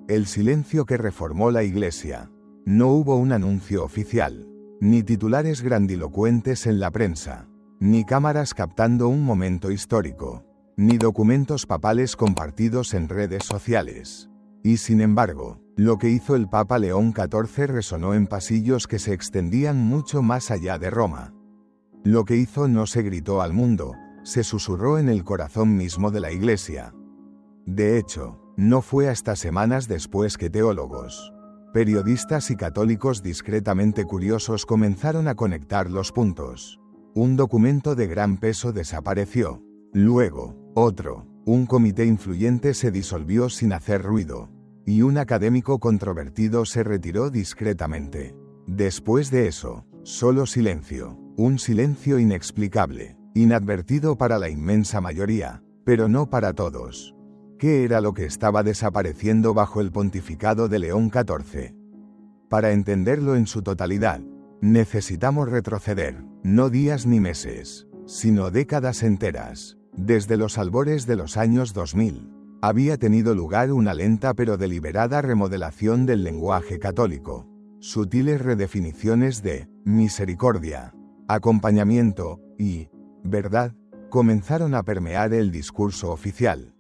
El silencio que reformó la Iglesia. No hubo un anuncio oficial, ni titulares grandilocuentes en la prensa, ni cámaras captando un momento histórico, ni documentos papales compartidos en redes sociales. Y sin embargo, lo que hizo el Papa León XIV resonó en pasillos que se extendían mucho más allá de Roma. Lo que hizo no se gritó al mundo, se susurró en el corazón mismo de la Iglesia. De hecho, no fue hasta semanas después que teólogos, periodistas y católicos discretamente curiosos comenzaron a conectar los puntos. Un documento de gran peso desapareció. Luego, otro. Un comité influyente se disolvió sin hacer ruido. Y un académico controvertido se retiró discretamente. Después de eso, solo silencio. Un silencio inexplicable, inadvertido para la inmensa mayoría, pero no para todos. ¿Qué era lo que estaba desapareciendo bajo el pontificado de León XIV? Para entenderlo en su totalidad, necesitamos retroceder, no días ni meses, sino décadas enteras. Desde los albores de los años 2000, había tenido lugar una lenta pero deliberada remodelación del lenguaje católico. Sutiles redefiniciones de misericordia, acompañamiento y verdad comenzaron a permear el discurso oficial.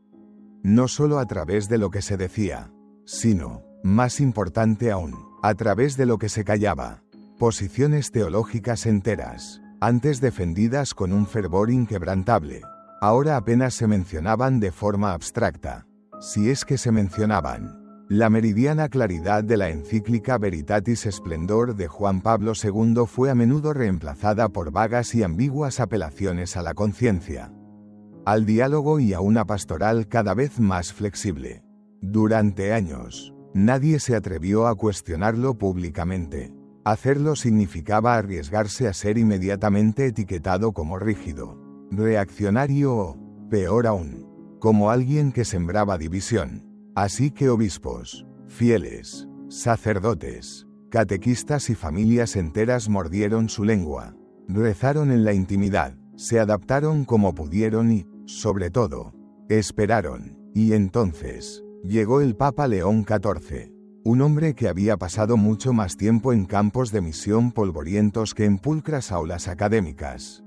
No solo a través de lo que se decía, sino, más importante aún, a través de lo que se callaba. Posiciones teológicas enteras, antes defendidas con un fervor inquebrantable, ahora apenas se mencionaban de forma abstracta, si es que se mencionaban. La meridiana claridad de la encíclica Veritatis Splendor de Juan Pablo II fue a menudo reemplazada por vagas y ambiguas apelaciones a la conciencia, al diálogo y a una pastoral cada vez más flexible. Durante años, nadie se atrevió a cuestionarlo públicamente. Hacerlo significaba arriesgarse a ser inmediatamente etiquetado como rígido, reaccionario o, peor aún, como alguien que sembraba división. Así que obispos, fieles, sacerdotes, catequistas y familias enteras mordieron su lengua, rezaron en la intimidad, se adaptaron como pudieron y, sobre todo, esperaron. Y entonces, llegó el Papa León XIV, un hombre que había pasado mucho más tiempo en campos de misión polvorientos que en pulcras aulas académicas.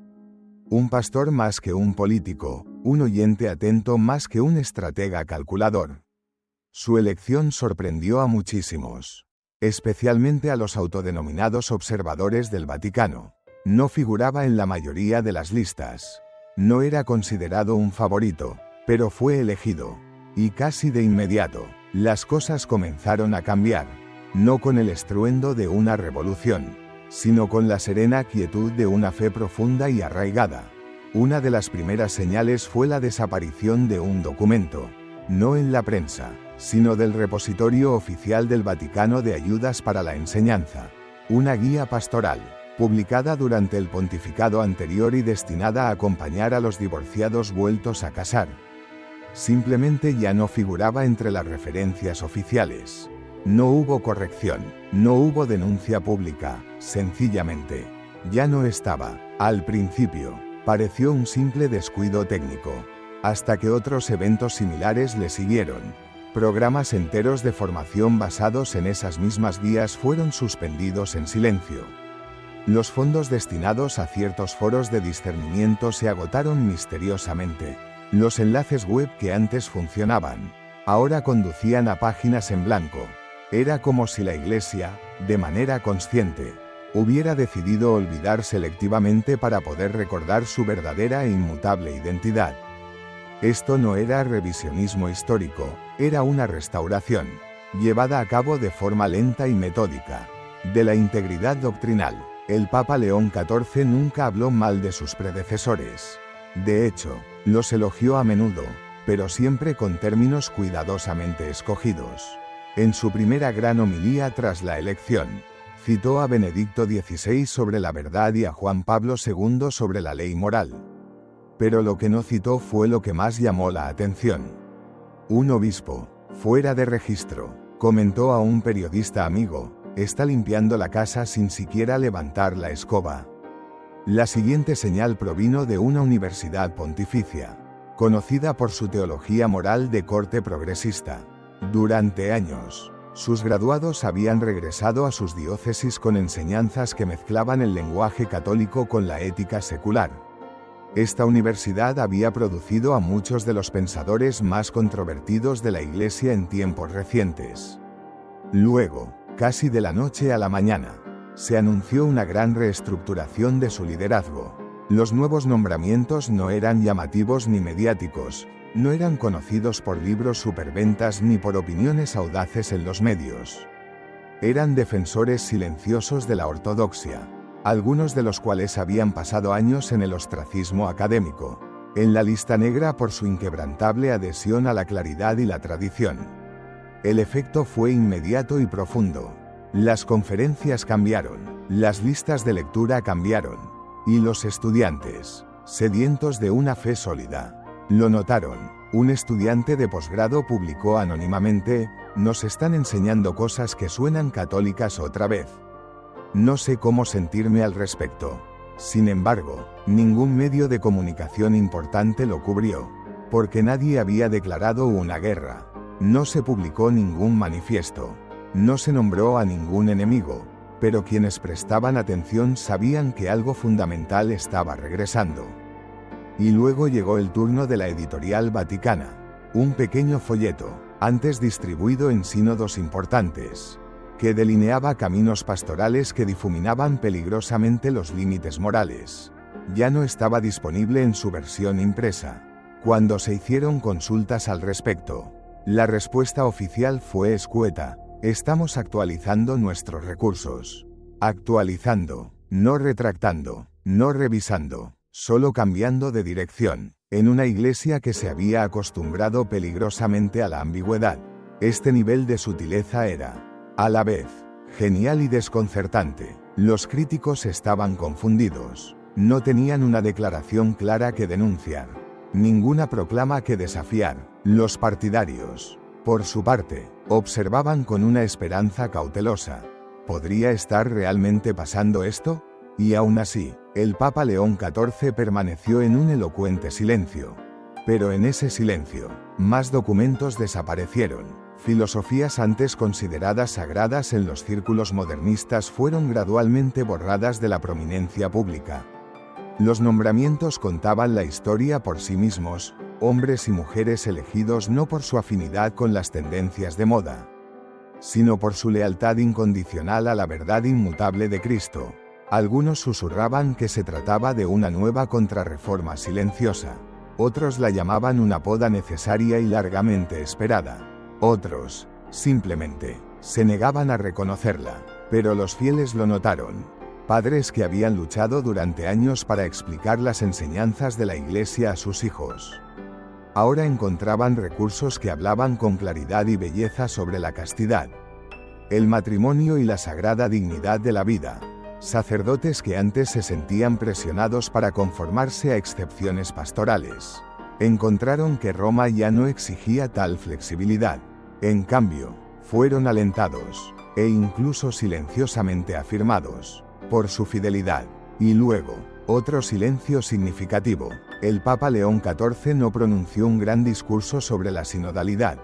Un pastor más que un político, un oyente atento más que un estratega calculador. Su elección sorprendió a muchísimos, especialmente a los autodenominados observadores del Vaticano. No figuraba en la mayoría de las listas. No era considerado un favorito, pero fue elegido. Y casi de inmediato, las cosas comenzaron a cambiar, no con el estruendo de una revolución, sino con la serena quietud de una fe profunda y arraigada. Una de las primeras señales fue la desaparición de un documento, no en la prensa, sino del repositorio oficial del Vaticano de ayudas para la enseñanza, una guía pastoral, publicada durante el pontificado anterior y destinada a acompañar a los divorciados vueltos a casar. Simplemente ya no figuraba entre las referencias oficiales. No hubo corrección, no hubo denuncia pública, sencillamente, ya no estaba. Al principio, pareció un simple descuido técnico, hasta que otros eventos similares le siguieron. Programas enteros de formación basados en esas mismas guías fueron suspendidos en silencio. Los fondos destinados a ciertos foros de discernimiento se agotaron misteriosamente. Los enlaces web que antes funcionaban, ahora conducían a páginas en blanco. Era como si la Iglesia, de manera consciente, hubiera decidido olvidar selectivamente para poder recordar su verdadera e inmutable identidad. Esto no era revisionismo histórico, era una restauración, llevada a cabo de forma lenta y metódica, de la integridad doctrinal. El Papa León XIV nunca habló mal de sus predecesores. De hecho, los elogió a menudo, pero siempre con términos cuidadosamente escogidos. En su primera gran homilía tras la elección, citó a Benedicto XVI sobre la verdad y a Juan Pablo II sobre la ley moral. Pero lo que no citó fue lo que más llamó la atención. Un obispo, fuera de registro, comentó a un periodista amigo, está limpiando la casa sin siquiera levantar la escoba. La siguiente señal provino de una universidad pontificia, conocida por su teología moral de corte progresista. Durante años, sus graduados habían regresado a sus diócesis con enseñanzas que mezclaban el lenguaje católico con la ética secular. Esta universidad había producido a muchos de los pensadores más controvertidos de la Iglesia en tiempos recientes. Luego, casi de la noche a la mañana, se anunció una gran reestructuración de su liderazgo. Los nuevos nombramientos no eran llamativos ni mediáticos, no eran conocidos por libros superventas ni por opiniones audaces en los medios. Eran defensores silenciosos de la ortodoxia, algunos de los cuales habían pasado años en el ostracismo académico, en la lista negra por su inquebrantable adhesión a la claridad y la tradición. El efecto fue inmediato y profundo. Las conferencias cambiaron, las listas de lectura cambiaron, y los estudiantes, sedientos de una fe sólida, lo notaron. Un estudiante de posgrado publicó anónimamente: "Nos están enseñando cosas que suenan católicas otra vez. No sé cómo sentirme al respecto". Sin embargo, ningún medio de comunicación importante lo cubrió, porque nadie había declarado una guerra. No se publicó ningún manifiesto. No se nombró a ningún enemigo, pero quienes prestaban atención sabían que algo fundamental estaba regresando. Y luego llegó el turno de la Editorial Vaticana, un pequeño folleto, antes distribuido en sínodos importantes, que delineaba caminos pastorales que difuminaban peligrosamente los límites morales. Ya no estaba disponible en su versión impresa. Cuando se hicieron consultas al respecto, la respuesta oficial fue escueta: "Estamos actualizando nuestros recursos". Actualizando, no retractando, no revisando, solo cambiando de dirección, en una iglesia que se había acostumbrado peligrosamente a la ambigüedad. Este nivel de sutileza era, a la vez, genial y desconcertante. Los críticos estaban confundidos. No tenían una declaración clara que denunciar, ninguna proclama que desafiar. Los partidarios, por su parte, observaban con una esperanza cautelosa. ¿Podría estar realmente pasando esto? Y aún así, el Papa León XIV permaneció en un elocuente silencio. Pero en ese silencio, más documentos desaparecieron. Filosofías antes consideradas sagradas en los círculos modernistas fueron gradualmente borradas de la prominencia pública. Los nombramientos contaban la historia por sí mismos, hombres y mujeres elegidos no por su afinidad con las tendencias de moda, sino por su lealtad incondicional a la verdad inmutable de Cristo. Algunos susurraban que se trataba de una nueva contrarreforma silenciosa. Otros la llamaban una poda necesaria y largamente esperada. Otros, simplemente, se negaban a reconocerla. Pero los fieles lo notaron. Padres que habían luchado durante años para explicar las enseñanzas de la Iglesia a sus hijos, ahora encontraban recursos que hablaban con claridad y belleza sobre la castidad, el matrimonio y la sagrada dignidad de la vida. Sacerdotes que antes se sentían presionados para conformarse a excepciones pastorales, encontraron que Roma ya no exigía tal flexibilidad. En cambio, fueron alentados, e incluso silenciosamente afirmados, por su fidelidad. Y luego, otro silencio significativo. El Papa León XIV no pronunció un gran discurso sobre la sinodalidad.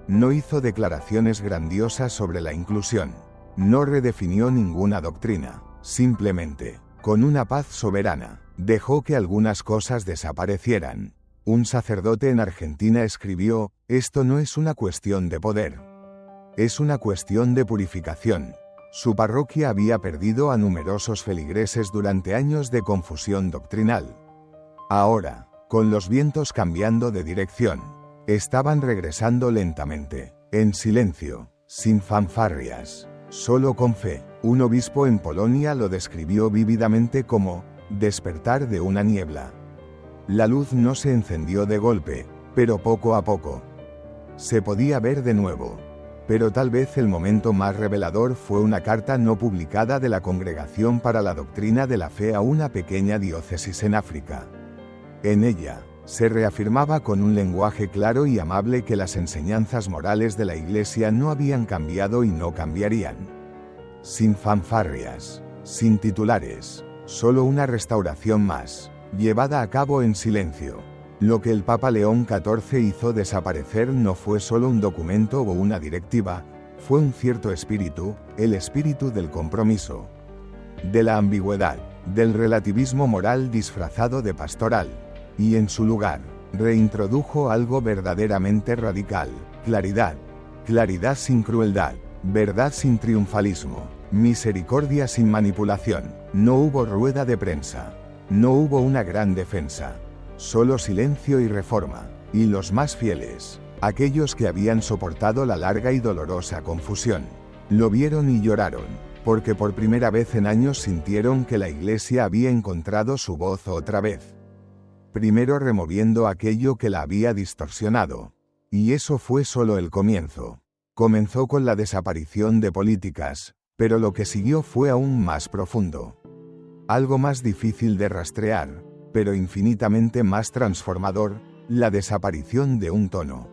No hizo declaraciones grandiosas sobre la inclusión. No redefinió ninguna doctrina. Simplemente, con una paz soberana, dejó que algunas cosas desaparecieran. Un sacerdote en Argentina escribió: "Esto no es una cuestión de poder. Es una cuestión de purificación". Su parroquia había perdido a numerosos feligreses durante años de confusión doctrinal. Ahora, con los vientos cambiando de dirección, estaban regresando lentamente, en silencio, sin fanfarrias, solo con fe. Un obispo en Polonia lo describió vívidamente como despertar de una niebla. La luz no se encendió de golpe, pero poco a poco se podía ver de nuevo. Pero tal vez el momento más revelador fue una carta no publicada de la Congregación para la Doctrina de la Fe a una pequeña diócesis en África. En ella, se reafirmaba con un lenguaje claro y amable que las enseñanzas morales de la Iglesia no habían cambiado y no cambiarían. Sin fanfarrias, sin titulares, solo una restauración más, llevada a cabo en silencio. Lo que el Papa León XIV hizo desaparecer no fue solo un documento o una directiva, fue un cierto espíritu, el espíritu del compromiso, de la ambigüedad, del relativismo moral disfrazado de pastoral, y en su lugar, reintrodujo algo verdaderamente radical: claridad. Claridad sin crueldad, verdad sin triunfalismo, misericordia sin manipulación. No hubo rueda de prensa, no hubo una gran defensa, solo silencio y reforma, y los más fieles, aquellos que habían soportado la larga y dolorosa confusión, lo vieron y lloraron, porque por primera vez en años sintieron que la Iglesia había encontrado su voz otra vez. Primero removiendo aquello que la había distorsionado. Y eso fue solo el comienzo. Comenzó con la desaparición de políticas, pero lo que siguió fue aún más profundo. Algo más difícil de rastrear, pero infinitamente más transformador: la desaparición de un tono.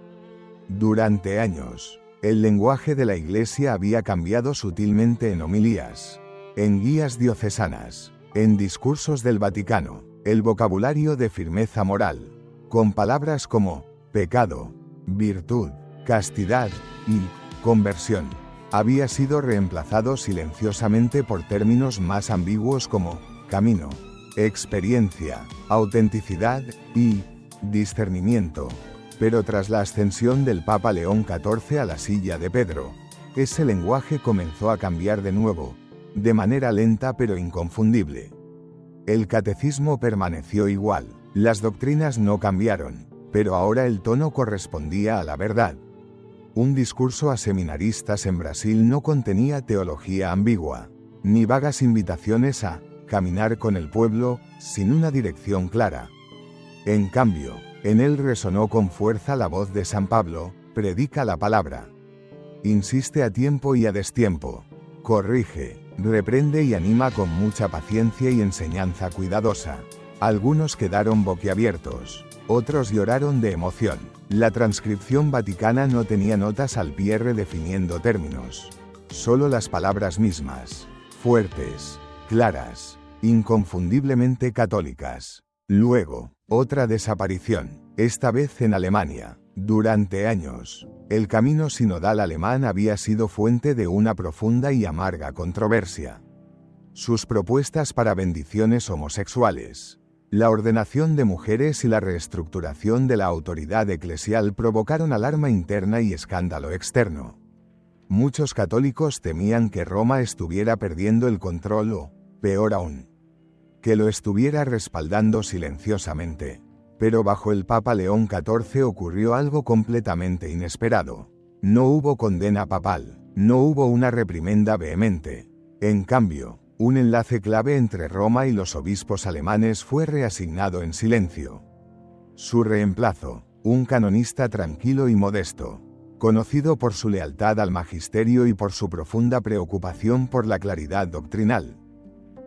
Durante años, el lenguaje de la Iglesia había cambiado sutilmente en homilías, en guías diocesanas, en discursos del Vaticano, el vocabulario de firmeza moral, con palabras como pecado, virtud, castidad y conversión, había sido reemplazado silenciosamente por términos más ambiguos como camino, experiencia, autenticidad y discernimiento. Pero tras la ascensión del Papa León XIV a la silla de Pedro, ese lenguaje comenzó a cambiar de nuevo, de manera lenta pero inconfundible. El catecismo permaneció igual, las doctrinas no cambiaron, pero ahora el tono correspondía a la verdad. Un discurso a seminaristas en Brasil no contenía teología ambigua, ni vagas invitaciones a caminar con el pueblo, sin una dirección clara. En cambio, en él resonó con fuerza la voz de San Pablo: predica la palabra. Insiste a tiempo y a destiempo. Corrige, reprende y anima con mucha paciencia y enseñanza cuidadosa. Algunos quedaron boquiabiertos, otros lloraron de emoción. La transcripción vaticana no tenía notas al pie redefiniendo términos. Solo las palabras mismas, fuertes, claras, inconfundiblemente católicas. Luego, otra desaparición, esta vez en Alemania. Durante años, el camino sinodal alemán había sido fuente de una profunda y amarga controversia. Sus propuestas para bendiciones homosexuales, la ordenación de mujeres y la reestructuración de la autoridad eclesial provocaron alarma interna y escándalo externo. Muchos católicos temían que Roma estuviera perdiendo el control o, peor aún, que lo estuviera respaldando silenciosamente. Pero bajo el Papa León XIV ocurrió algo completamente inesperado. No hubo condena papal, no hubo una reprimenda vehemente. En cambio, un enlace clave entre Roma y los obispos alemanes fue reasignado en silencio. Su reemplazo, un canonista tranquilo y modesto, conocido por su lealtad al magisterio y por su profunda preocupación por la claridad doctrinal.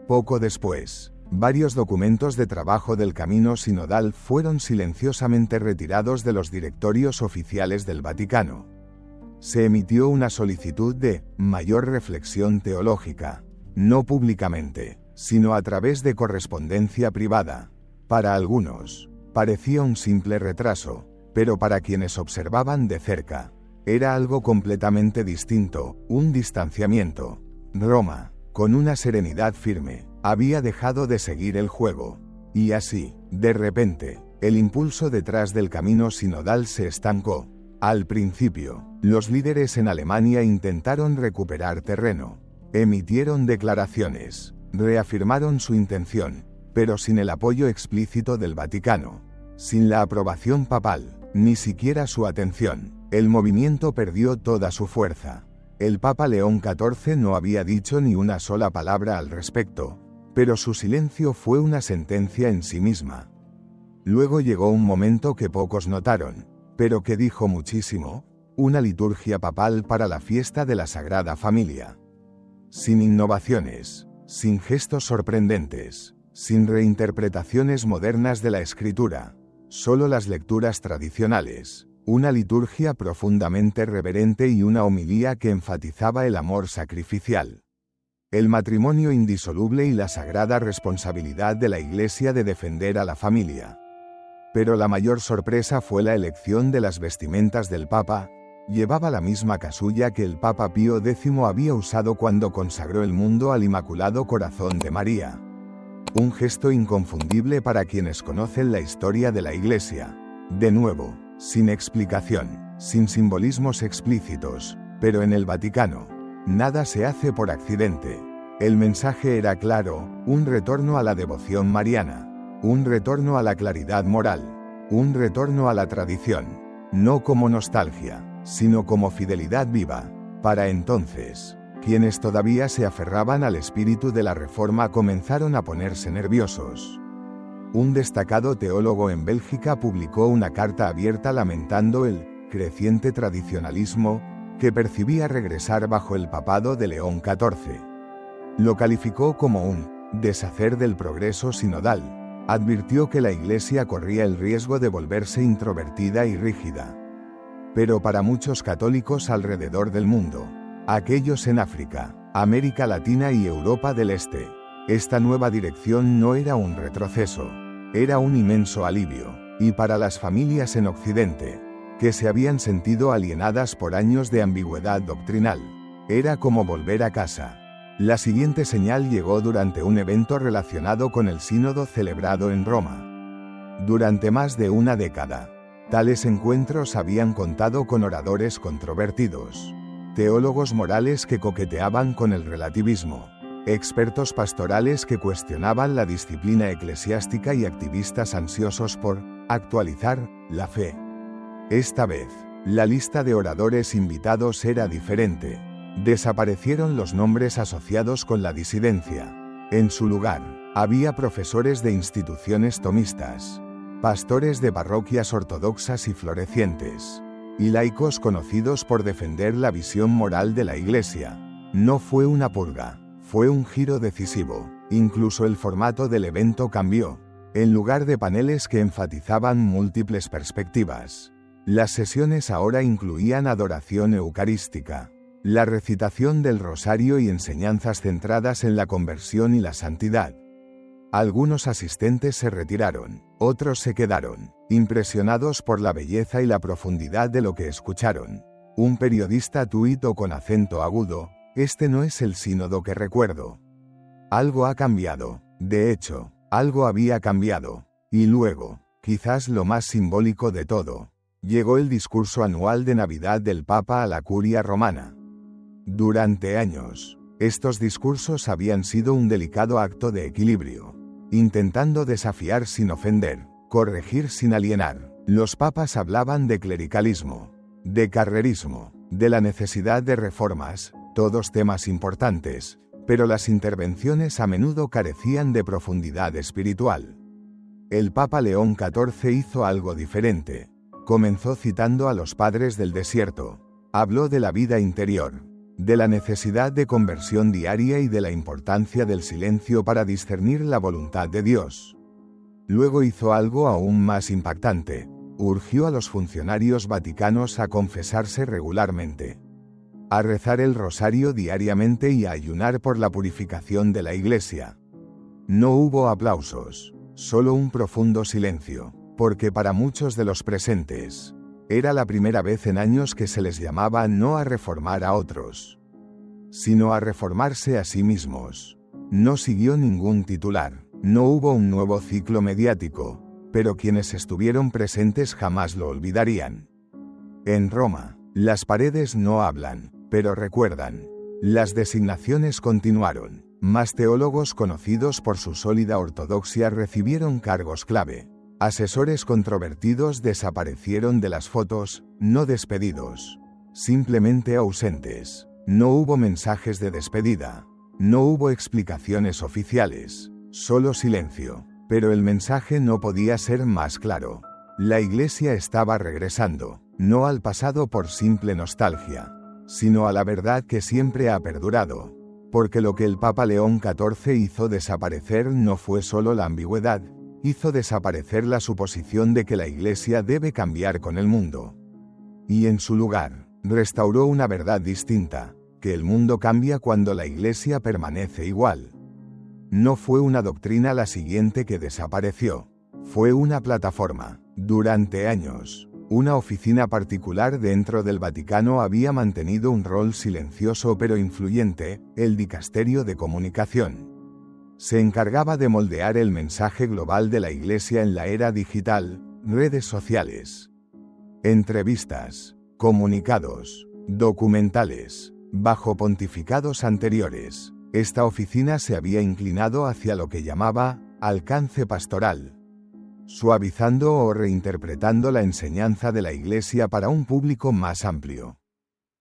Poco después, varios documentos de trabajo del camino sinodal fueron silenciosamente retirados de los directorios oficiales del Vaticano. Se emitió una solicitud de mayor reflexión teológica, no públicamente, sino a través de correspondencia privada. Para algunos, parecía un simple retraso, pero para quienes observaban de cerca, era algo completamente distinto, un distanciamiento. Roma, con una serenidad firme, había dejado de seguir el juego. Y así, de repente, el impulso detrás del camino sinodal se estancó. Al principio, los líderes en Alemania intentaron recuperar terreno. Emitieron declaraciones, reafirmaron su intención, pero sin el apoyo explícito del Vaticano. Sin la aprobación papal, ni siquiera su atención, el movimiento perdió toda su fuerza. El Papa León XIV no había dicho ni una sola palabra al respecto, pero su silencio fue una sentencia en sí misma. Luego llegó un momento que pocos notaron, pero que dijo muchísimo: una liturgia papal para la fiesta de la Sagrada Familia. Sin innovaciones, sin gestos sorprendentes, sin reinterpretaciones modernas de la Escritura, solo las lecturas tradicionales, una liturgia profundamente reverente y una homilía que enfatizaba el amor sacrificial, el matrimonio indisoluble y la sagrada responsabilidad de la Iglesia de defender a la familia. Pero la mayor sorpresa fue la elección de las vestimentas del Papa. Llevaba la misma casulla que el Papa Pío X había usado cuando consagró el mundo al Inmaculado Corazón de María. Un gesto inconfundible para quienes conocen la historia de la Iglesia. De nuevo, sin explicación, sin simbolismos explícitos, pero en el Vaticano, nada se hace por accidente. El mensaje era claro: un retorno a la devoción mariana, un retorno a la claridad moral, un retorno a la tradición, no como nostalgia, sino como fidelidad viva. Para entonces, quienes todavía se aferraban al espíritu de la Reforma comenzaron a ponerse nerviosos. Un destacado teólogo en Bélgica publicó una carta abierta lamentando el creciente tradicionalismo que percibía regresar bajo el papado de León XIV. Lo calificó como un deshacer del progreso sinodal. Advirtió que la Iglesia corría el riesgo de volverse introvertida y rígida. Pero para muchos católicos alrededor del mundo, aquellos en África, América Latina y Europa del Este, esta nueva dirección no era un retroceso, era un inmenso alivio. Y para las familias en Occidente, que se habían sentido alienadas por años de ambigüedad doctrinal, era como volver a casa. La siguiente señal llegó durante un evento relacionado con el sínodo celebrado en Roma. Durante más de una década, tales encuentros habían contado con oradores controvertidos, teólogos morales que coqueteaban con el relativismo, expertos pastorales que cuestionaban la disciplina eclesiástica y activistas ansiosos por actualizar la fe. Esta vez, la lista de oradores invitados era diferente. Desaparecieron los nombres asociados con la disidencia. En su lugar, había profesores de instituciones tomistas, pastores de parroquias ortodoxas y florecientes, y laicos conocidos por defender la visión moral de la Iglesia. No fue una purga, fue un giro decisivo. Incluso el formato del evento cambió. En lugar de paneles que enfatizaban múltiples perspectivas, las sesiones ahora incluían adoración eucarística, la recitación del rosario y enseñanzas centradas en la conversión y la santidad. Algunos asistentes se retiraron, otros se quedaron, impresionados por la belleza y la profundidad de lo que escucharon. Un periodista tuitó con acento agudo: "Este no es el sínodo que recuerdo". Algo ha cambiado. De hecho, algo había cambiado. Y luego, quizás lo más simbólico de todo, llegó el discurso anual de Navidad del Papa a la Curia romana. Durante años, estos discursos habían sido un delicado acto de equilibrio, intentando desafiar sin ofender, corregir sin alienar. Los papas hablaban de clericalismo, de carrerismo, de la necesidad de reformas, todos temas importantes, pero las intervenciones a menudo carecían de profundidad espiritual. El Papa León XIV hizo algo diferente. Comenzó citando a los padres del desierto. Habló de la vida interior, de la necesidad de conversión diaria y de la importancia del silencio para discernir la voluntad de Dios. Luego hizo algo aún más impactante. Urgió a los funcionarios vaticanos a confesarse regularmente, a rezar el rosario diariamente y a ayunar por la purificación de la Iglesia. No hubo aplausos, solo un profundo silencio, porque para muchos de los presentes, era la primera vez en años que se les llamaba no a reformar a otros, sino a reformarse a sí mismos. No siguió ningún titular, no hubo un nuevo ciclo mediático, pero quienes estuvieron presentes jamás lo olvidarían. En Roma, las paredes no hablan, pero recuerdan. Las designaciones continuaron. Más teólogos conocidos por su sólida ortodoxia recibieron cargos clave. Asesores controvertidos desaparecieron de las fotos, no despedidos, simplemente ausentes. No hubo mensajes de despedida, no hubo explicaciones oficiales, solo silencio. Pero el mensaje no podía ser más claro. La Iglesia estaba regresando, no al pasado por simple nostalgia, sino a la verdad que siempre ha perdurado. Porque lo que el Papa León XIV hizo desaparecer no fue solo la ambigüedad, hizo desaparecer la suposición de que la Iglesia debe cambiar con el mundo. Y en su lugar, restauró una verdad distinta, que el mundo cambia cuando la Iglesia permanece igual. No fue una doctrina la siguiente que desapareció, fue una plataforma. Durante años, una oficina particular dentro del Vaticano había mantenido un rol silencioso pero influyente, el Dicasterio de Comunicación. Se encargaba de moldear el mensaje global de la Iglesia en la era digital, redes sociales, entrevistas, comunicados, documentales, bajo pontificados anteriores. Esta oficina se había inclinado hacia lo que llamaba alcance pastoral, suavizando o reinterpretando la enseñanza de la Iglesia para un público más amplio.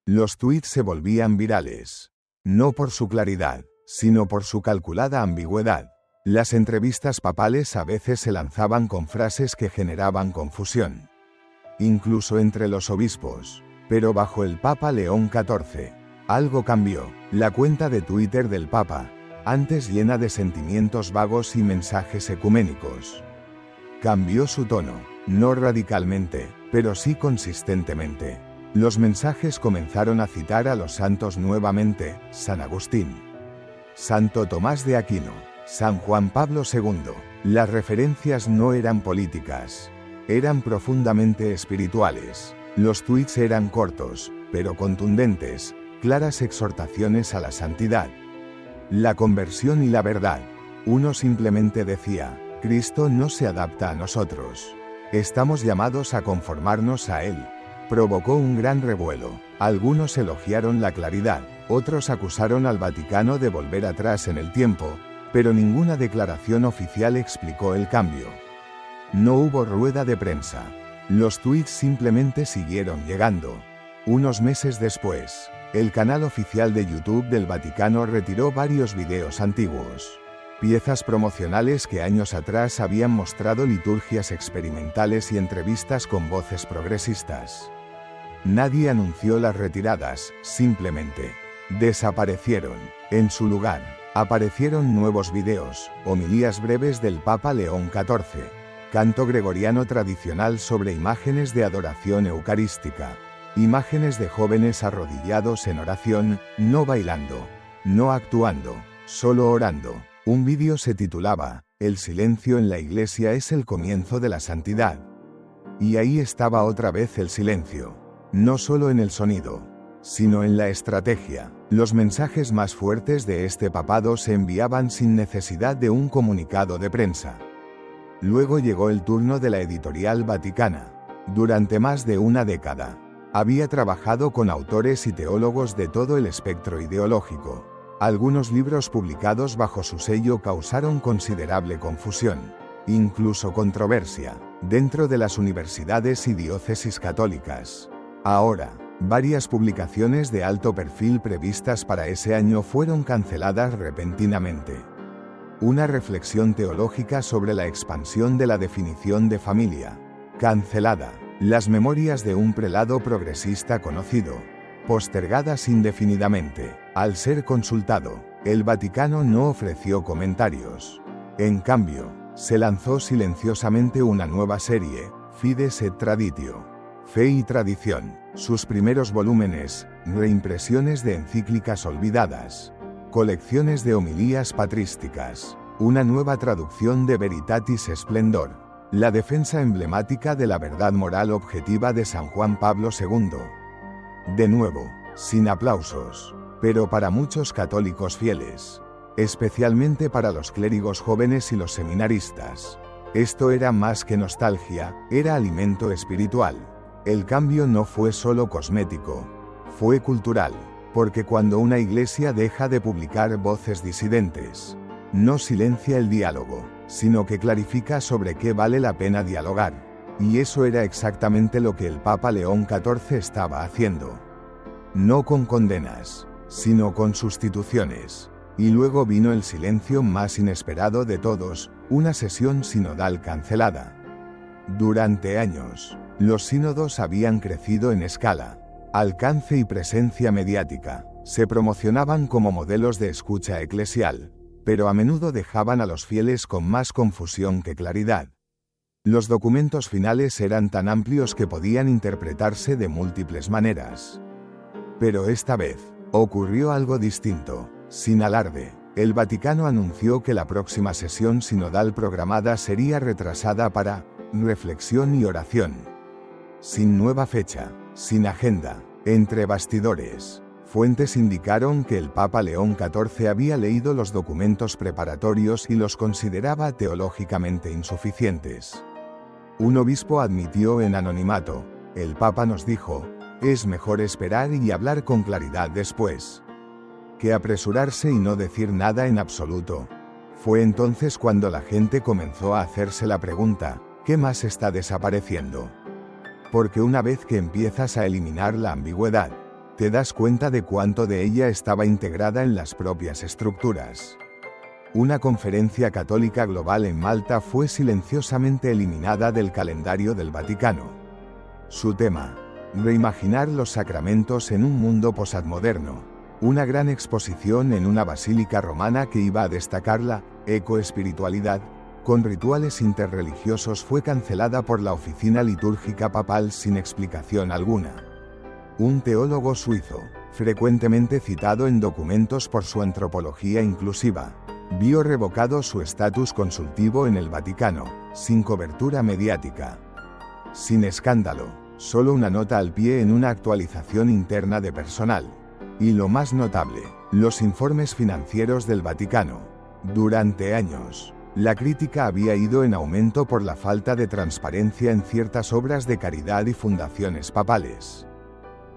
Los tweets se volvían virales, no por su claridad, sino por su calculada ambigüedad. Las entrevistas papales a veces se lanzaban con frases que generaban confusión, incluso entre los obispos. Pero bajo el Papa León XIV, algo cambió. La cuenta de Twitter del Papa, antes llena de sentimientos vagos y mensajes ecuménicos, cambió su tono, no radicalmente, pero sí consistentemente. Los mensajes comenzaron a citar a los santos nuevamente: San Agustín, Santo Tomás de Aquino, San Juan Pablo II. Las referencias no eran políticas, eran profundamente espirituales. Los tweets eran cortos, pero contundentes, claras exhortaciones a la santidad, la conversión y la verdad. Uno simplemente decía: Cristo no se adapta a nosotros. Estamos llamados a conformarnos a Él. Provocó un gran revuelo. Algunos elogiaron la claridad, otros acusaron al Vaticano de volver atrás en el tiempo, pero ninguna declaración oficial explicó el cambio. No hubo rueda de prensa. Los tweets simplemente siguieron llegando. Unos meses después, el canal oficial de YouTube del Vaticano retiró varios videos antiguos, piezas promocionales que años atrás habían mostrado liturgias experimentales y entrevistas con voces progresistas. Nadie anunció las retiradas, simplemente desaparecieron. En su lugar, aparecieron nuevos videos, homilías breves del Papa León XIV, canto gregoriano tradicional sobre imágenes de adoración eucarística, imágenes de jóvenes arrodillados en oración, no bailando, no actuando, solo orando. Un vídeo se titulaba: El silencio en la Iglesia es el comienzo de la santidad. Y ahí estaba otra vez el silencio, no solo en el sonido, sino en la estrategia. Los mensajes más fuertes de este papado se enviaban sin necesidad de un comunicado de prensa. Luego llegó el turno de la editorial vaticana. Durante más de una década, había trabajado con autores y teólogos de todo el espectro ideológico. Algunos libros publicados bajo su sello causaron considerable confusión, incluso controversia, dentro de las universidades y diócesis católicas. Ahora, varias publicaciones de alto perfil previstas para ese año fueron canceladas repentinamente. Una reflexión teológica sobre la expansión de la definición de familia, cancelada. Las memorias de un prelado progresista conocido, postergadas indefinidamente. Al ser consultado, el Vaticano no ofreció comentarios. En cambio, se lanzó silenciosamente una nueva serie, Fides et Traditio, Fe y Tradición. Sus primeros volúmenes, reimpresiones de encíclicas olvidadas, colecciones de homilías patrísticas, una nueva traducción de Veritatis Splendor, la defensa emblemática de la verdad moral objetiva de San Juan Pablo II. De nuevo, sin aplausos, pero para muchos católicos fieles, especialmente para los clérigos jóvenes y los seminaristas, esto era más que nostalgia, era alimento espiritual. El cambio no fue solo cosmético, fue cultural, porque cuando una iglesia deja de publicar voces disidentes, no silencia el diálogo, sino que clarifica sobre qué vale la pena dialogar. Y eso era exactamente lo que el Papa León XIV estaba haciendo. No con condenas, sino con sustituciones. Y luego vino el silencio más inesperado de todos, una sesión sinodal cancelada. Durante años, los sínodos habían crecido en escala, alcance y presencia mediática. Se promocionaban como modelos de escucha eclesial, pero a menudo dejaban a los fieles con más confusión que claridad. Los documentos finales eran tan amplios que podían interpretarse de múltiples maneras. Pero esta vez, ocurrió algo distinto. Sin alarde, el Vaticano anunció que la próxima sesión sinodal programada sería retrasada para reflexión y oración. Sin nueva fecha, sin agenda, entre bastidores. Fuentes indicaron que el Papa León XIV había leído los documentos preparatorios y los consideraba teológicamente insuficientes. Un obispo admitió en anonimato: el Papa nos dijo, es mejor esperar y hablar con claridad después, que apresurarse y no decir nada en absoluto. Fue entonces cuando la gente comenzó a hacerse la pregunta: ¿qué más está desapareciendo? Porque una vez que empiezas a eliminar la ambigüedad, te das cuenta de cuánto de ella estaba integrada en las propias estructuras. Una conferencia católica global en Malta fue silenciosamente eliminada del calendario del Vaticano. Su tema: reimaginar los sacramentos en un mundo posmoderno. Una gran exposición en una basílica romana que iba a destacar la ecoespiritualidad con rituales interreligiosos fue cancelada por la oficina litúrgica papal sin explicación alguna. Un teólogo suizo, frecuentemente citado en documentos por su antropología inclusiva, vio revocado su estatus consultivo en el Vaticano, sin cobertura mediática, sin escándalo, solo una nota al pie en una actualización interna de personal. Y lo más notable, los informes financieros del Vaticano. Durante años, la crítica había ido en aumento por la falta de transparencia en ciertas obras de caridad y fundaciones papales.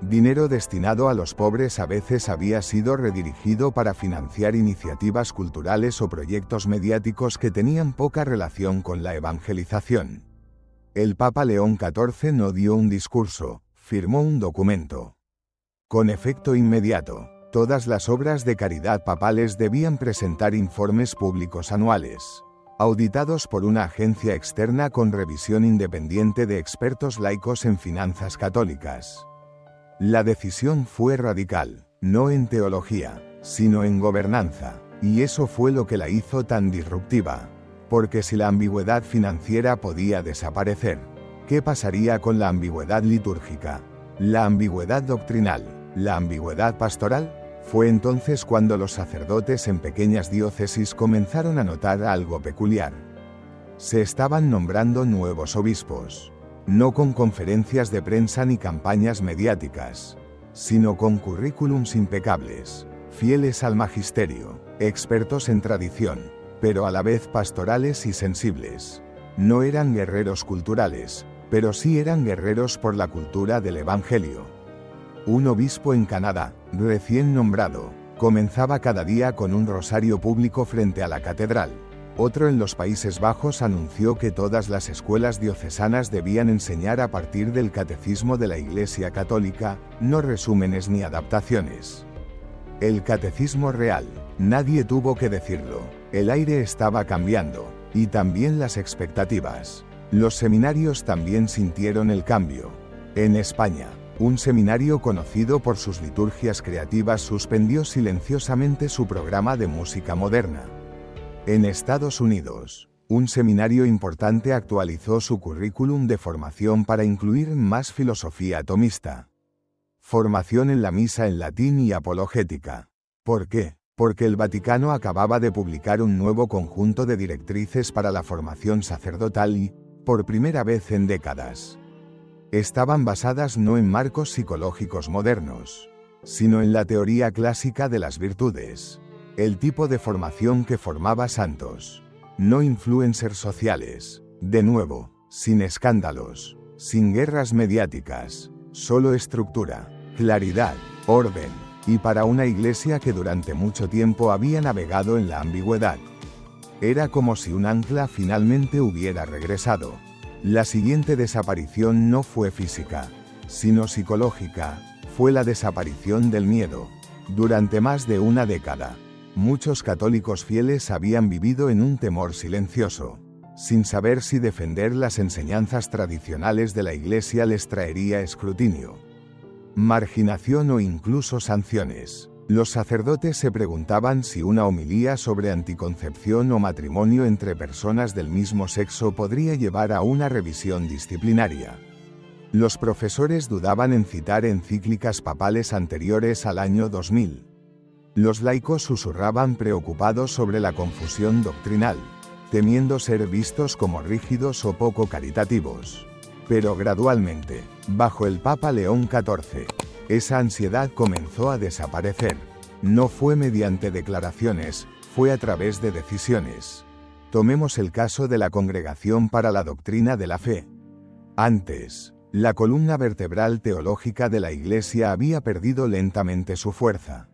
Dinero destinado a los pobres a veces había sido redirigido para financiar iniciativas culturales o proyectos mediáticos que tenían poca relación con la evangelización. El Papa León XIV no dio un discurso, firmó un documento. Con efecto inmediato, todas las obras de caridad papales debían presentar informes públicos anuales, auditados por una agencia externa con revisión independiente de expertos laicos en finanzas católicas. La decisión fue radical, no en teología, sino en gobernanza, y eso fue lo que la hizo tan disruptiva. Porque si la ambigüedad financiera podía desaparecer, ¿qué pasaría con la ambigüedad litúrgica? La ambigüedad doctrinal, la ambigüedad pastoral. Fue entonces cuando los sacerdotes en pequeñas diócesis comenzaron a notar algo peculiar. Se estaban nombrando nuevos obispos. No con conferencias de prensa ni campañas mediáticas, sino con currículums impecables, fieles al magisterio, expertos en tradición, pero a la vez pastorales y sensibles. No eran guerreros culturales, pero sí eran guerreros por la cultura del Evangelio. Un obispo en Canadá, recién nombrado, comenzaba cada día con un rosario público frente a la catedral. Otro en los Países Bajos anunció que todas las escuelas diocesanas debían enseñar a partir del Catecismo de la Iglesia Católica, no resúmenes ni adaptaciones. El Catecismo real, nadie tuvo que decirlo, el aire estaba cambiando, y también las expectativas. Los seminarios también sintieron el cambio. En España, un seminario conocido por sus liturgias creativas suspendió silenciosamente su programa de música moderna. En Estados Unidos, un seminario importante actualizó su currículum de formación para incluir más filosofía tomista. Formación en la misa en latín y apologética. ¿Por qué? Porque el Vaticano acababa de publicar un nuevo conjunto de directrices para la formación sacerdotal y, por primera vez en décadas, estaban basadas no en marcos psicológicos modernos, sino en la teoría clásica de las virtudes. El tipo de formación que formaba santos, no influencers sociales, de nuevo, sin escándalos, sin guerras mediáticas, solo estructura, claridad, orden, y para una iglesia que durante mucho tiempo había navegado en la ambigüedad. Era como si un ancla finalmente hubiera regresado. La siguiente desaparición no fue física, sino psicológica, fue la desaparición del miedo. Durante más de una década, muchos católicos fieles habían vivido en un temor silencioso, sin saber si defender las enseñanzas tradicionales de la Iglesia les traería escrutinio, marginación o incluso sanciones. Los sacerdotes se preguntaban si una homilía sobre anticoncepción o matrimonio entre personas del mismo sexo podría llevar a una revisión disciplinaria. Los profesores dudaban en citar encíclicas papales anteriores al año 2000. Los laicos susurraban preocupados sobre la confusión doctrinal. temiendo ser vistos como rígidos o poco caritativos. Pero gradualmente, bajo el Papa León XIV, esa ansiedad comenzó a desaparecer. No fue mediante declaraciones, fue a través de decisiones. Tomemos el caso de la Congregación para la Doctrina de la Fe. Antes, la columna vertebral teológica de la Iglesia había perdido lentamente su fuerza.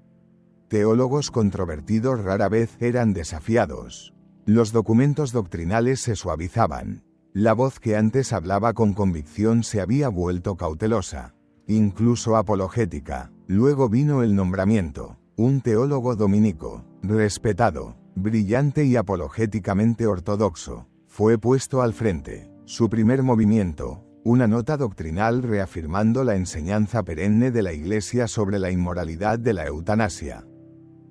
Teólogos controvertidos rara vez eran desafiados. Los documentos doctrinales se suavizaban. La voz que antes hablaba con convicción se había vuelto cautelosa, incluso apologética. Luego vino el nombramiento. Un teólogo dominico, respetado, brillante y apologéticamente ortodoxo, fue puesto al frente. Su primer movimiento, una nota doctrinal reafirmando la enseñanza perenne de la Iglesia sobre la inmoralidad de la eutanasia.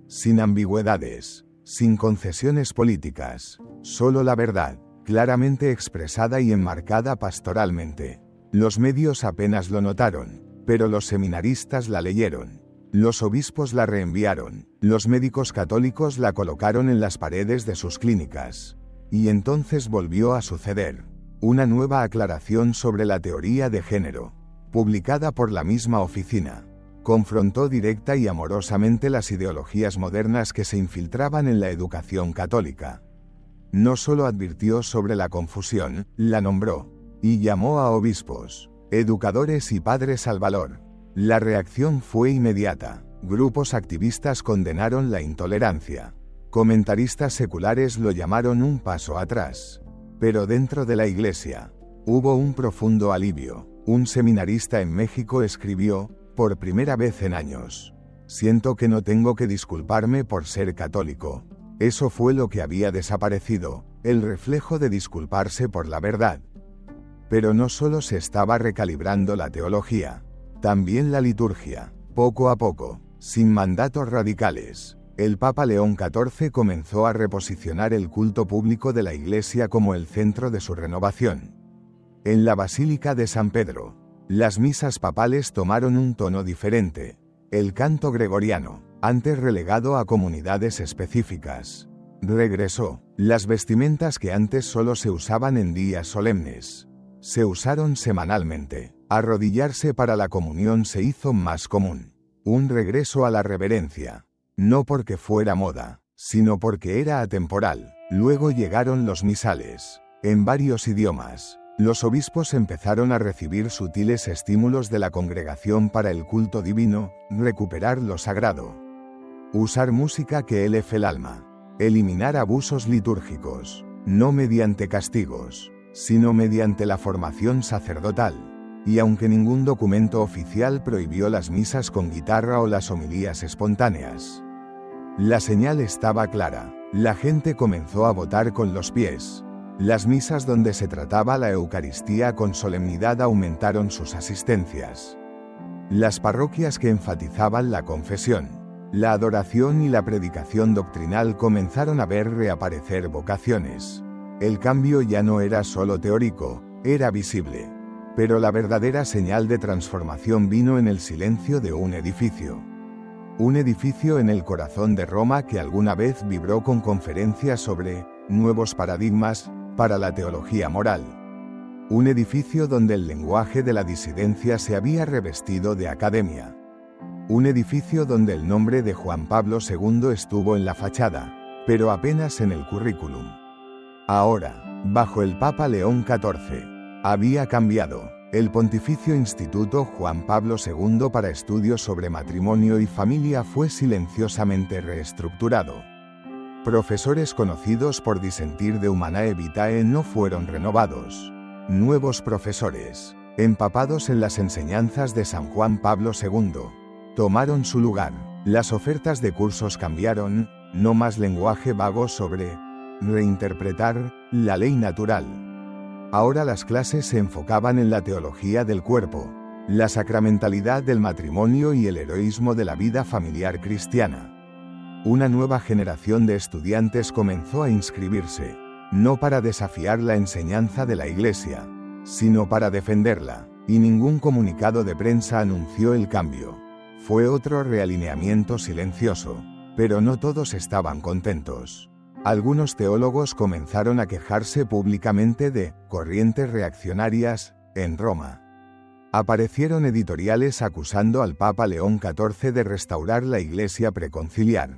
Sin ambigüedades, sin concesiones políticas, solo la verdad, claramente expresada y enmarcada pastoralmente. Los medios apenas lo notaron, pero los seminaristas la leyeron. Los obispos la reenviaron, los médicos católicos la colocaron en las paredes de sus clínicas. Y entonces volvió a suceder. Una nueva aclaración sobre la teoría de género, publicada por la misma oficina, confrontó directa y amorosamente las ideologías modernas que se infiltraban en la educación católica. No solo advirtió sobre la confusión, la nombró, y llamó a obispos, educadores y padres al valor. La reacción fue inmediata. Grupos activistas condenaron la intolerancia. Comentaristas seculares lo llamaron un paso atrás. Pero dentro de la Iglesia, hubo un profundo alivio. Un seminarista en México escribió, por primera vez en años: siento que no tengo que disculparme por ser católico. Eso fue lo que había desaparecido, el reflejo de disculparse por la verdad. Pero no solo se estaba recalibrando la teología, también la liturgia. Poco a poco, sin mandatos radicales, el Papa León XIV comenzó a reposicionar el culto público de la Iglesia como el centro de su renovación. En la Basílica de San Pedro, las misas papales tomaron un tono diferente. El canto gregoriano, antes relegado a comunidades específicas, regresó. Las vestimentas que antes solo se usaban en días solemnes, se usaron semanalmente. Arrodillarse para la comunión se hizo más común. Un regreso a la reverencia. No porque fuera moda, sino porque era atemporal. Luego llegaron los misales, en varios idiomas. Los obispos empezaron a recibir sutiles estímulos de la congregación para el culto divino, recuperar lo sagrado. Usar música que elefe el alma. Eliminar abusos litúrgicos, no mediante castigos, sino mediante la formación sacerdotal. Y aunque ningún documento oficial prohibió las misas con guitarra o las homilías espontáneas, la señal estaba clara. La gente comenzó a votar con los pies. Las misas donde se trataba la Eucaristía con solemnidad aumentaron sus asistencias. Las parroquias que enfatizaban la confesión, la adoración y la predicación doctrinal comenzaron a ver reaparecer vocaciones. El cambio ya no era solo teórico, era visible. Pero la verdadera señal de transformación vino en el silencio de un edificio. Un edificio en el corazón de Roma que alguna vez vibró con conferencias sobre nuevos paradigmas para la teología moral. Un edificio donde el lenguaje de la disidencia se había revestido de academia. Un edificio donde el nombre de Juan Pablo II estuvo en la fachada, pero apenas en el currículum. Ahora, bajo el Papa León XIV, había cambiado. El Pontificio Instituto Juan Pablo II para estudios sobre matrimonio y familia fue silenciosamente reestructurado. Profesores conocidos por disentir de Humanae Vitae no fueron renovados. Nuevos profesores, empapados en las enseñanzas de San Juan Pablo II, tomaron su lugar. Las ofertas de cursos cambiaron, no más lenguaje vago sobre reinterpretar la ley natural. Ahora las clases se enfocaban en la teología del cuerpo, la sacramentalidad del matrimonio y el heroísmo de la vida familiar cristiana. Una nueva generación de estudiantes comenzó a inscribirse, no para desafiar la enseñanza de la Iglesia, sino para defenderla, y ningún comunicado de prensa anunció el cambio. Fue otro realineamiento silencioso, pero no todos estaban contentos. Algunos teólogos comenzaron a quejarse públicamente de corrientes reaccionarias en Roma. Aparecieron editoriales acusando al Papa León XIV de restaurar la Iglesia preconciliar.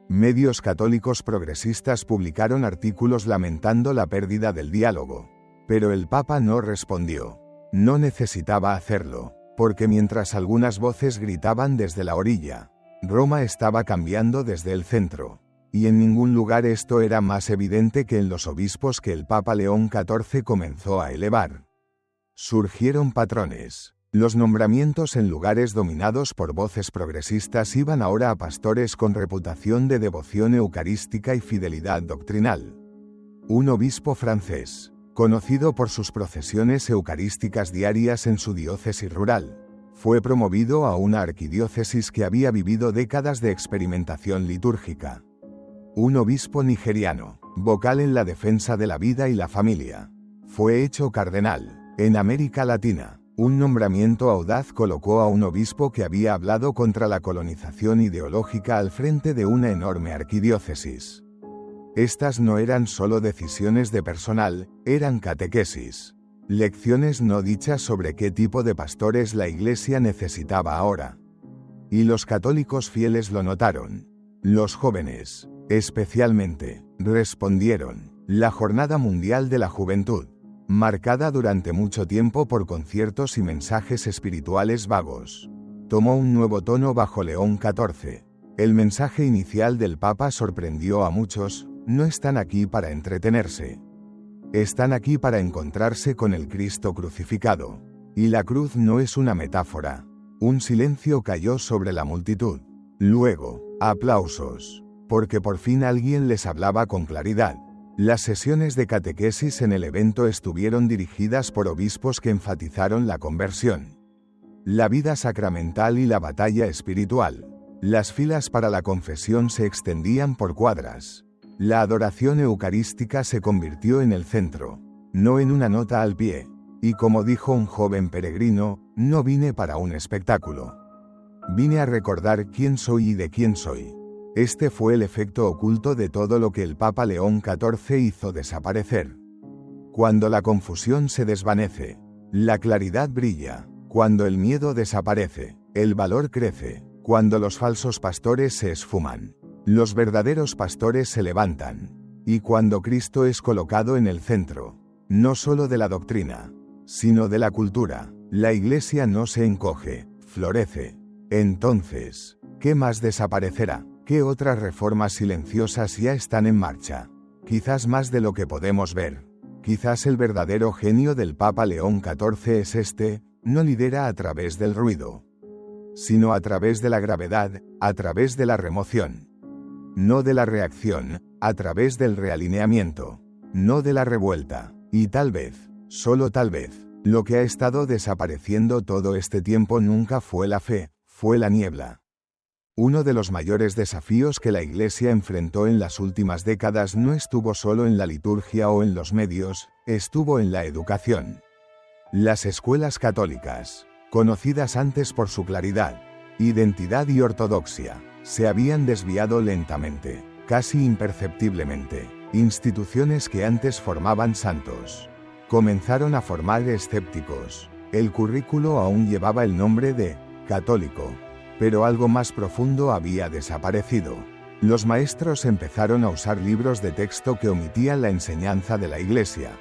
Medios católicos progresistas publicaron artículos lamentando la pérdida del diálogo. Pero el Papa no respondió. No necesitaba hacerlo, porque mientras algunas voces gritaban desde la orilla, Roma estaba cambiando desde el centro. Y en ningún lugar esto era más evidente que en los obispos que el Papa León XIV comenzó a elevar. Surgieron patrones. Los nombramientos en lugares dominados por voces progresistas iban ahora a pastores con reputación de devoción eucarística y fidelidad doctrinal. Un obispo francés, conocido por sus procesiones eucarísticas diarias en su diócesis rural, fue promovido a una arquidiócesis que había vivido décadas de experimentación litúrgica. Un obispo nigeriano, vocal en la defensa de la vida y la familia, fue hecho cardenal. En América Latina, un nombramiento audaz colocó a un obispo que había hablado contra la colonización ideológica al frente de una enorme arquidiócesis. Estas no eran solo decisiones de personal, eran catequesis. Lecciones no dichas sobre qué tipo de pastores la Iglesia necesitaba ahora. Y los católicos fieles lo notaron. Los jóvenes, especialmente, respondieron. La Jornada Mundial de la Juventud, marcada durante mucho tiempo por conciertos y mensajes espirituales vagos, tomó un nuevo tono bajo León XIV. El mensaje inicial del Papa sorprendió a muchos. No están aquí para entretenerse. Están aquí para encontrarse con el Cristo crucificado. Y la cruz no es una metáfora. Un silencio cayó sobre la multitud. Luego, aplausos, porque por fin alguien les hablaba con claridad. Las sesiones de catequesis en el evento estuvieron dirigidas por obispos que enfatizaron la conversión, la vida sacramental y la batalla espiritual. Las filas para la confesión se extendían por cuadras. La adoración eucarística se convirtió en el centro, no en una nota al pie. Y como dijo un joven peregrino, no vine para un espectáculo. Vine a recordar quién soy y de quién soy. Este fue el efecto oculto de todo lo que el Papa León XIV hizo desaparecer. Cuando la confusión se desvanece, la claridad brilla. Cuando el miedo desaparece, el valor crece. Cuando los falsos pastores se esfuman, los verdaderos pastores se levantan. Y cuando Cristo es colocado en el centro, no solo de la doctrina, sino de la cultura, la Iglesia no se encoge, florece. Entonces, ¿qué más desaparecerá? ¿Qué otras reformas silenciosas ya están en marcha? Quizás más de lo que podemos ver. Quizás el verdadero genio del Papa León XIV es este: no lidera a través del ruido, sino a través de la gravedad, a través de la remoción. No de la reacción, a través del realineamiento. No de la revuelta. Y tal vez, solo tal vez, lo que ha estado desapareciendo todo este tiempo nunca fue la fe, fue la niebla. Uno de los mayores desafíos que la Iglesia enfrentó en las últimas décadas no estuvo solo en la liturgia o en los medios, estuvo en la educación. Las escuelas católicas, conocidas antes por su claridad, identidad y ortodoxia, se habían desviado lentamente, casi imperceptiblemente. Instituciones que antes formaban santos comenzaron a formar escépticos. El currículo aún llevaba el nombre de católico, pero algo más profundo había desaparecido. Los maestros empezaron a usar libros de texto que omitían la enseñanza de la Iglesia.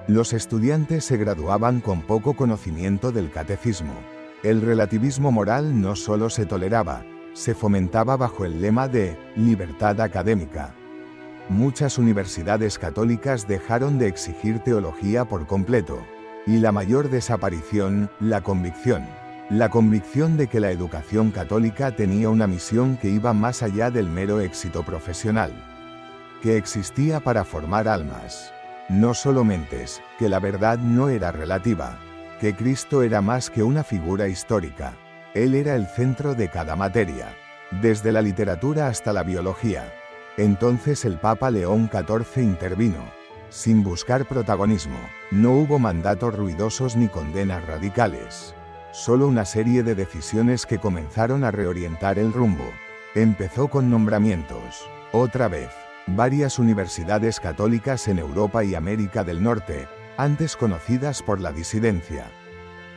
Los estudiantes se graduaban con poco conocimiento del catecismo. El relativismo moral no solo se toleraba, se fomentaba bajo el lema de libertad académica. Muchas universidades católicas dejaron de exigir teología por completo. Y la mayor desaparición, la convicción. La convicción de que la educación católica tenía una misión que iba más allá del mero éxito profesional. Que existía para formar almas, no solo mentes, que la verdad no era relativa, que Cristo era más que una figura histórica. Él era el centro de cada materia, desde la literatura hasta la biología. Entonces el Papa León XIV intervino, sin buscar protagonismo. No hubo mandatos ruidosos ni condenas radicales. Solo una serie de decisiones que comenzaron a reorientar el rumbo. Empezó con nombramientos. Otra vez, Varias universidades católicas en Europa y América del Norte, antes conocidas por la disidencia,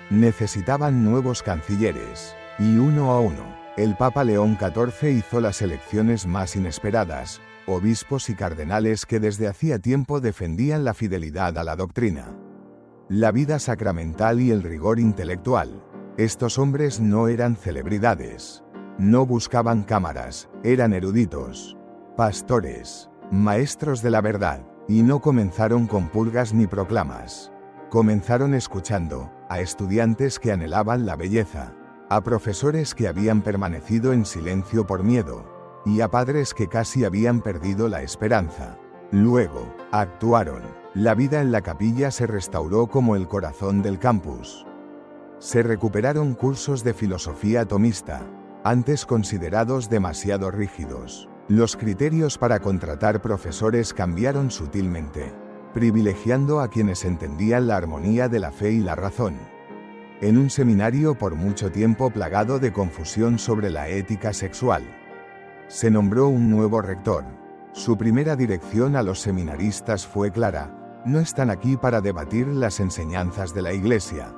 necesitaban nuevos cancilleres, y uno a uno, el Papa León XIV hizo las elecciones más inesperadas, obispos y cardenales que desde hacía tiempo defendían la fidelidad a la doctrina, la vida sacramental y el rigor intelectual. Estos hombres no eran celebridades, no buscaban cámaras, eran eruditos, pastores, maestros de la verdad, y no comenzaron con purgas ni proclamas. Comenzaron escuchando a estudiantes que anhelaban la belleza, a profesores que habían permanecido en silencio por miedo, y a padres que casi habían perdido la esperanza. Luego, actuaron. La vida en la capilla se restauró como el corazón del campus. Se recuperaron cursos de filosofía tomista, antes considerados demasiado rígidos. Los criterios para contratar profesores cambiaron sutilmente, privilegiando a quienes entendían la armonía de la fe y la razón. En un seminario por mucho tiempo plagado de confusión sobre la ética sexual, se nombró un nuevo rector. Su primera dirección a los seminaristas fue clara: no están aquí para debatir las enseñanzas de la Iglesia.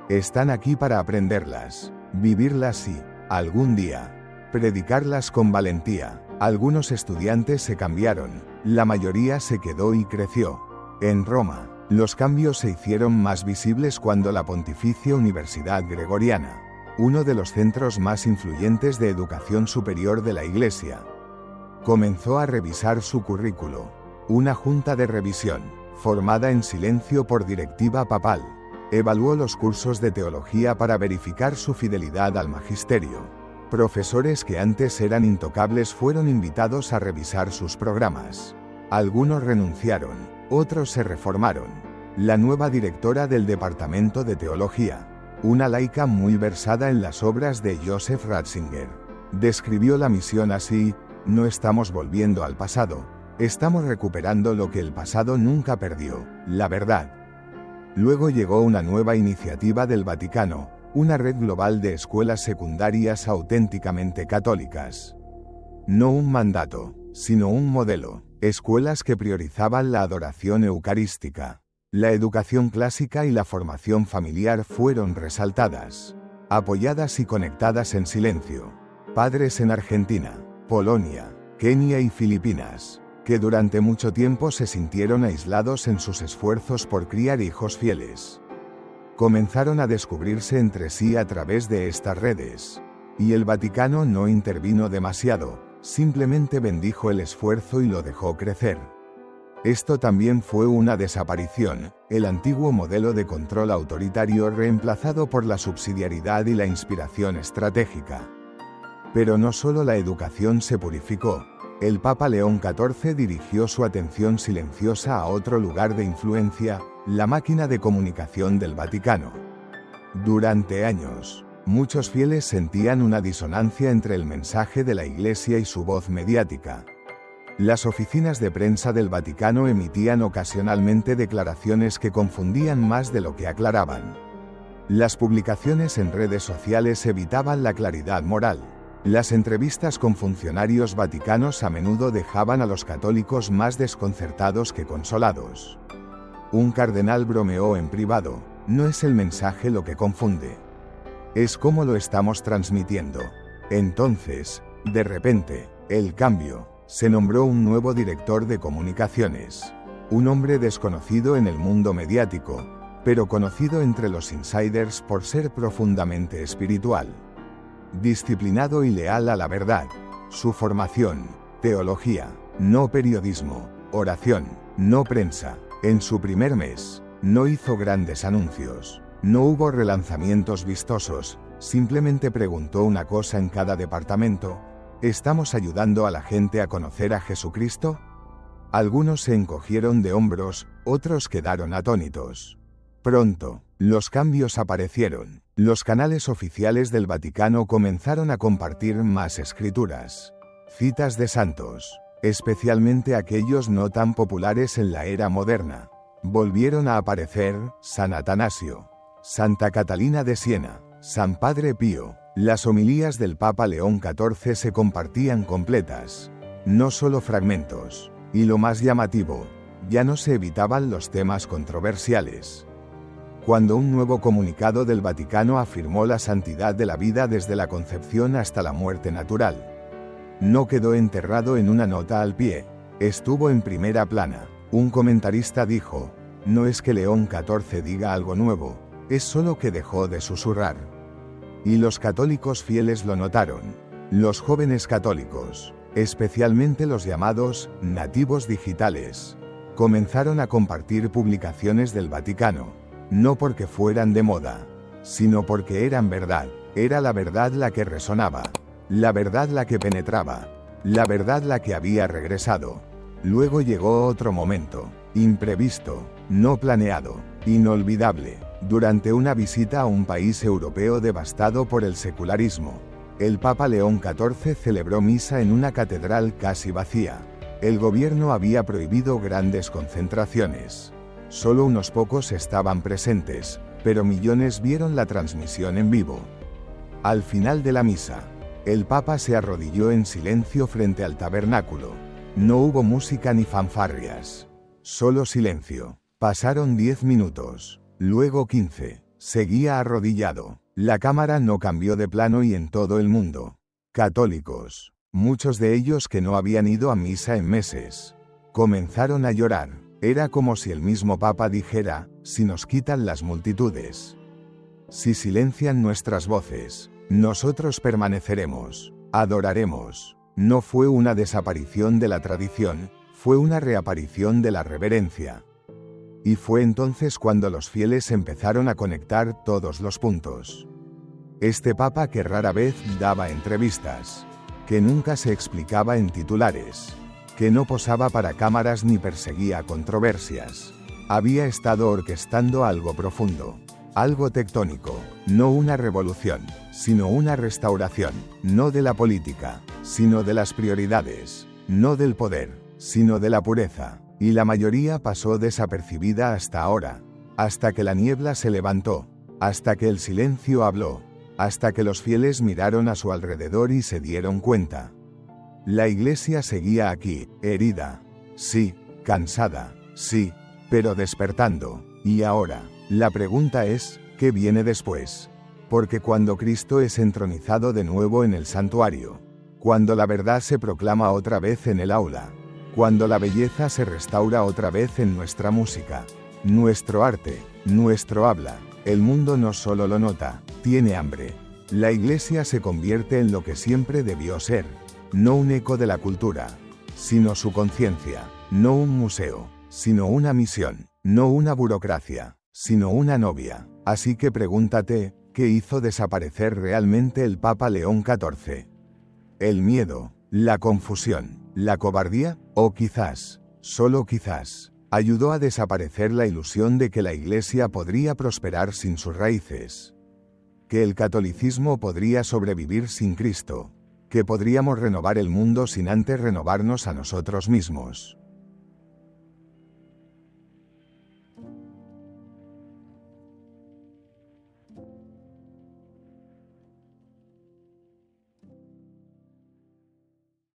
Están aquí para aprenderlas, vivirlas y, algún día, predicarlas con valentía. Algunos estudiantes se cambiaron, la mayoría se quedó y creció. En Roma, los cambios se hicieron más visibles cuando la Pontificia Universidad Gregoriana, uno de los centros más influyentes de educación superior de la Iglesia, comenzó a revisar su currículo. Una junta de revisión, formada en silencio por directiva papal, evaluó los cursos de teología para verificar su fidelidad al magisterio. Profesores que antes eran intocables fueron invitados a revisar sus programas. Algunos renunciaron, otros se reformaron. La nueva directora del Departamento de Teología, una laica muy versada en las obras de Joseph Ratzinger, describió la misión así: no estamos volviendo al pasado, estamos recuperando lo que el pasado nunca perdió, la verdad. Luego llegó una nueva iniciativa del Vaticano, una red global de escuelas secundarias auténticamente católicas. No un mandato, sino un modelo. Escuelas que priorizaban la adoración eucarística. La educación clásica y la formación familiar fueron resaltadas, apoyadas y conectadas en silencio. Padres en Argentina, Polonia, Kenia y Filipinas, que durante mucho tiempo se sintieron aislados en sus esfuerzos por criar hijos fieles, comenzaron a descubrirse entre sí a través de estas redes. Y el Vaticano no intervino demasiado, simplemente bendijo el esfuerzo y lo dejó crecer. Esto también fue una desaparición, el antiguo modelo de control autoritario reemplazado por la subsidiariedad y la inspiración estratégica. Pero no solo la educación se purificó. El Papa León XIV dirigió su atención silenciosa a otro lugar de influencia, la máquina de comunicación del Vaticano. Durante años, muchos fieles sentían una disonancia entre el mensaje de la Iglesia y su voz mediática. Las oficinas de prensa del Vaticano emitían ocasionalmente declaraciones que confundían más de lo que aclaraban. Las publicaciones en redes sociales evitaban la claridad moral. Las entrevistas con funcionarios vaticanos a menudo dejaban a los católicos más desconcertados que consolados. Un cardenal bromeó en privado: no es el mensaje lo que confunde, es cómo lo estamos transmitiendo. Entonces, de repente, el cambio. Se nombró un nuevo director de comunicaciones. Un hombre desconocido en el mundo mediático, pero conocido entre los insiders por ser profundamente espiritual, disciplinado y leal a la verdad. Su formación: teología, no periodismo; oración, no prensa. En su primer mes, no hizo grandes anuncios. No hubo relanzamientos vistosos, simplemente preguntó una cosa en cada departamento: ¿estamos ayudando a la gente a conocer a Jesucristo? Algunos se encogieron de hombros, otros quedaron atónitos. Pronto, los cambios aparecieron. Los canales oficiales del Vaticano comenzaron a compartir más escrituras, citas de santos, especialmente aquellos no tan populares en la era moderna. Volvieron a aparecer San Atanasio, Santa Catalina de Siena, San Padre Pío. Las homilías del Papa León XIV se compartían completas. no solo fragmentos. Y lo más llamativo, ya no se evitaban los temas controversiales. Cuando un nuevo comunicado del Vaticano afirmó la santidad de la vida desde la concepción hasta la muerte natural, no quedó enterrado en una nota al pie, estuvo en primera plana. Un comentarista dijo, no es que León XIV diga algo nuevo, es solo que dejó de susurrar. Y los católicos fieles lo notaron. Los jóvenes católicos, especialmente los llamados nativos digitales, comenzaron a compartir publicaciones del Vaticano, no porque fueran de moda, sino porque eran verdad. Era la verdad la que resonaba, la verdad la que penetraba, la verdad la que había regresado. Luego llegó otro momento, imprevisto, no planeado, inolvidable. Durante una visita a un país europeo devastado por el secularismo, el Papa León XIV celebró misa en una catedral casi vacía. El gobierno había prohibido grandes concentraciones. Solo unos pocos estaban presentes, pero millones vieron la transmisión en vivo. Al final de la misa, el Papa se arrodilló en silencio frente al tabernáculo. No hubo música ni fanfarrias. Solo silencio. Pasaron 10 minutos, luego 15. Seguía arrodillado. La cámara no cambió de plano y en todo el mundo, católicos, muchos de ellos que no habían ido a misa en meses, comenzaron a llorar. Era como si el mismo Papa dijera, si nos quitan las multitudes, si silencian nuestras voces, nosotros permaneceremos, adoraremos. No fue una desaparición de la tradición, fue una reaparición de la reverencia. Y fue entonces cuando los fieles empezaron a conectar todos los puntos. Este Papa que rara vez daba entrevistas, que nunca se explicaba en titulares, que no posaba para cámaras ni perseguía controversias, había estado orquestando algo profundo, algo tectónico, no una revolución, sino una restauración, no de la política, sino de las prioridades, no del poder, sino de la pureza. Y la mayoría pasó desapercibida hasta ahora, hasta que la niebla se levantó, hasta que el silencio habló, hasta que los fieles miraron a su alrededor y se dieron cuenta. La iglesia seguía aquí, herida, sí, cansada, sí, pero despertando. Y ahora, la pregunta es, ¿qué viene después? Porque cuando Cristo es entronizado de nuevo en el santuario, cuando la verdad se proclama otra vez en el aula, cuando la belleza se restaura otra vez en nuestra música, nuestro arte, nuestro habla, el mundo no solo lo nota, tiene hambre. La iglesia se convierte en lo que siempre debió ser, no un eco de la cultura, sino su conciencia, no un museo, sino una misión, no una burocracia, sino una novia. Así que pregúntate, ¿qué hizo desaparecer realmente el Papa León XIV? ¿El miedo, la confusión, la cobardía? O quizás, solo quizás, ayudó a desaparecer la ilusión de que la Iglesia podría prosperar sin sus raíces, que el catolicismo podría sobrevivir sin Cristo, que podríamos renovar el mundo sin antes renovarnos a nosotros mismos.